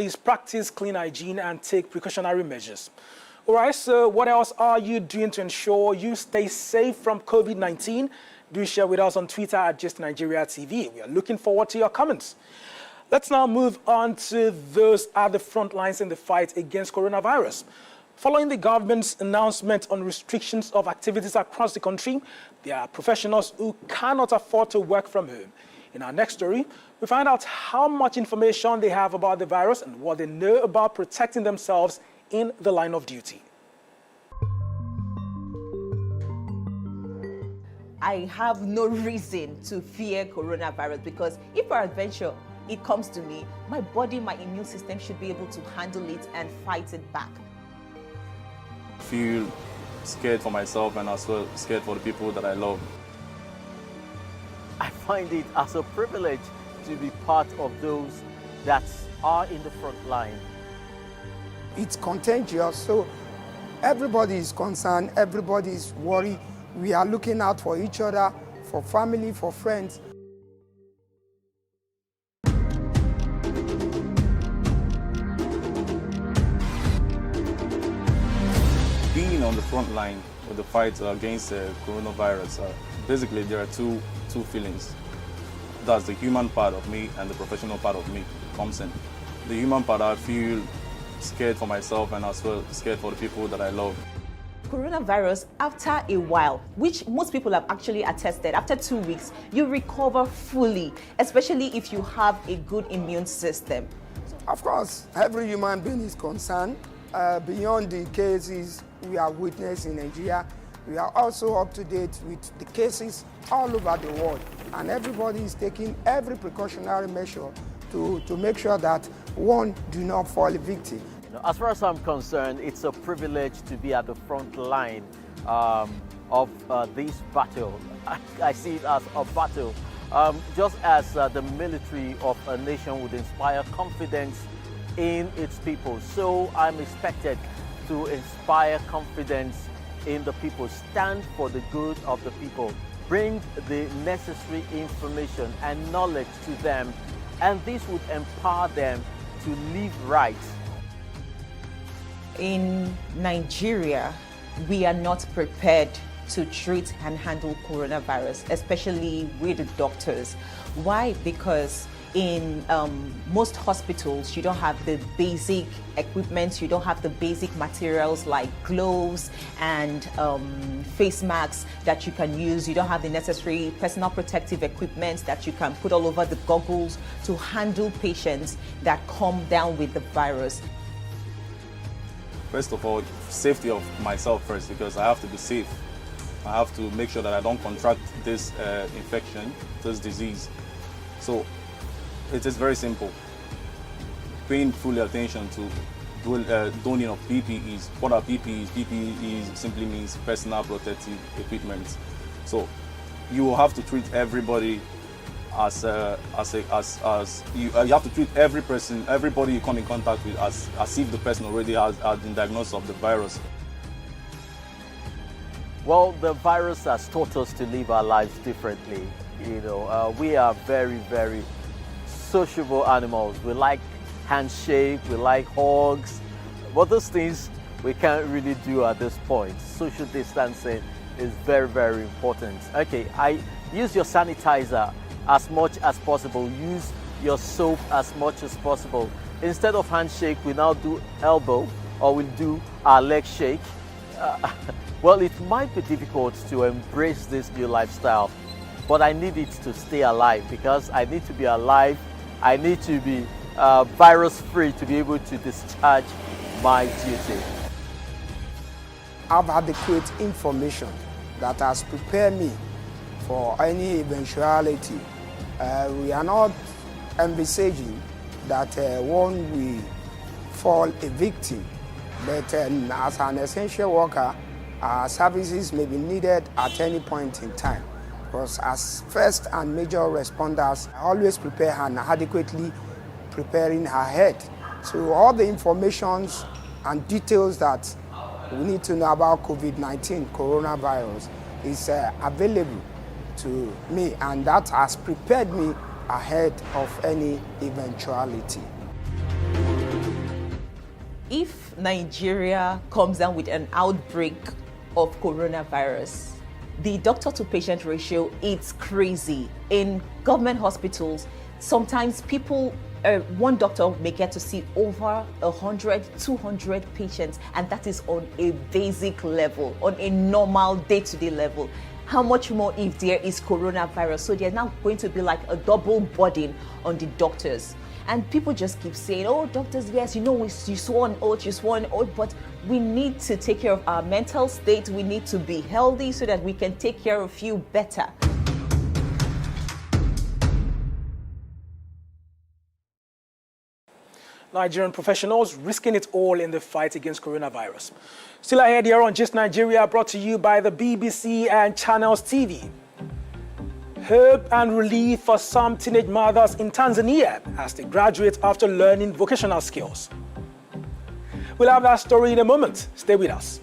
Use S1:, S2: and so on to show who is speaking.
S1: Please practice clean hygiene and take precautionary measures. All right, so what else are you doing to ensure you stay safe from COVID-19? Do share with us on Twitter at @JustNigeriaTV. We are looking forward to your comments. Let's now move on to those at the front lines in the fight against coronavirus. Following the government's announcement on restrictions of activities across the country, there are professionals who cannot afford to work from home. In our next story, we find out how much information they have about the virus and what they know about protecting themselves in the line of duty.
S2: I have no reason to fear coronavirus because if peradventure it comes to me, my body, my immune system should be able to handle it and fight it back.
S3: I feel scared for myself and as well scared for the people that I love.
S4: I find it as a privilege to be part of those that are in the front line.
S5: It's contagious, so everybody is concerned, everybody is worried. We are looking out for each other, for family, for friends.
S3: Being on the front line with the fight against coronavirus, basically there are two feelings. That's the human part of me and the professional part of me comes in. The human part, I feel scared for myself and as well scared for the people that I love.
S2: Coronavirus, after a while, which most people have actually attested, after 2 weeks, you recover fully, especially if you have a good immune system.
S5: Of course, every human being is concerned. Beyond the cases we have witnessed in Nigeria, we are also up to date with the cases all over the world, and everybody is taking every precautionary measure to make sure that one do not fall a victim.
S4: As far as I'm concerned, it's a privilege to be at the front line of this battle. I see it as a battle. Just as the military of a nation would inspire confidence in its people, so I'm expected to inspire confidence in the people, stand for the good of the people, bring the necessary information and knowledge to them, and this would empower them to live right.
S2: In Nigeria, we are not prepared to treat and handle coronavirus, especially with the doctors. Why? Because in most hospitals, you don't have the basic equipment, you don't have the basic materials like gloves and face masks that you can use. You don't have the necessary personal protective equipment that you can put all over the goggles to handle patients that come down with the virus.
S3: First of all, safety of myself first, because I have to be safe. I have to make sure that I don't contract this infection, this disease. So it is very simple. Paying full attention to donning of PPEs. What are PPEs? PPEs simply means personal protective equipment. So you will have to treat everybody you have to treat everybody you come in contact with as if the person already has been diagnosed of the virus.
S4: Well, the virus has taught us to live our lives differently. We are very, very sociable animals. We like handshake, we like hugs, but those things we can't really do at this point. Social distancing is very, very important. Okay, use your sanitizer as much as possible. Use your soap as much as possible. Instead of handshake, we now do elbow, or we'll do our leg shake. Well, it might be difficult to embrace this new lifestyle, but I need it to stay alive, because I need to be alive. I need to be virus-free to be able to discharge my duty.
S5: I've adequate information that has prepared me for any eventuality. We are not envisaging that one will fall a victim, but as an essential worker, our services may be needed at any point in time. Because as first and major responders, I always prepare and adequately preparing ahead. So all the informations and details that we need to know about COVID-19, coronavirus, is available to me, and that has prepared me ahead of any eventuality.
S2: If Nigeria comes down with an outbreak of coronavirus, the doctor to patient ratio, it's crazy. In government hospitals, sometimes one doctor may get to see over 100, 200 patients, and that is on a basic level, on a normal day-to-day level. How much more if there is coronavirus? So there's now going to be like a double burden on the doctors. And people just keep saying, oh, doctors, yes, you swore an oath, but we need to take care of our mental state. We need to be healthy so that we can take care of you better.
S1: Nigerian professionals risking it all in the fight against coronavirus. Still ahead here on Just Nigeria, brought to you by the BBC and Channels TV. Hope and relief for some teenage mothers in Tanzania as they graduate after learning vocational skills. We'll have that story in a moment. Stay with us.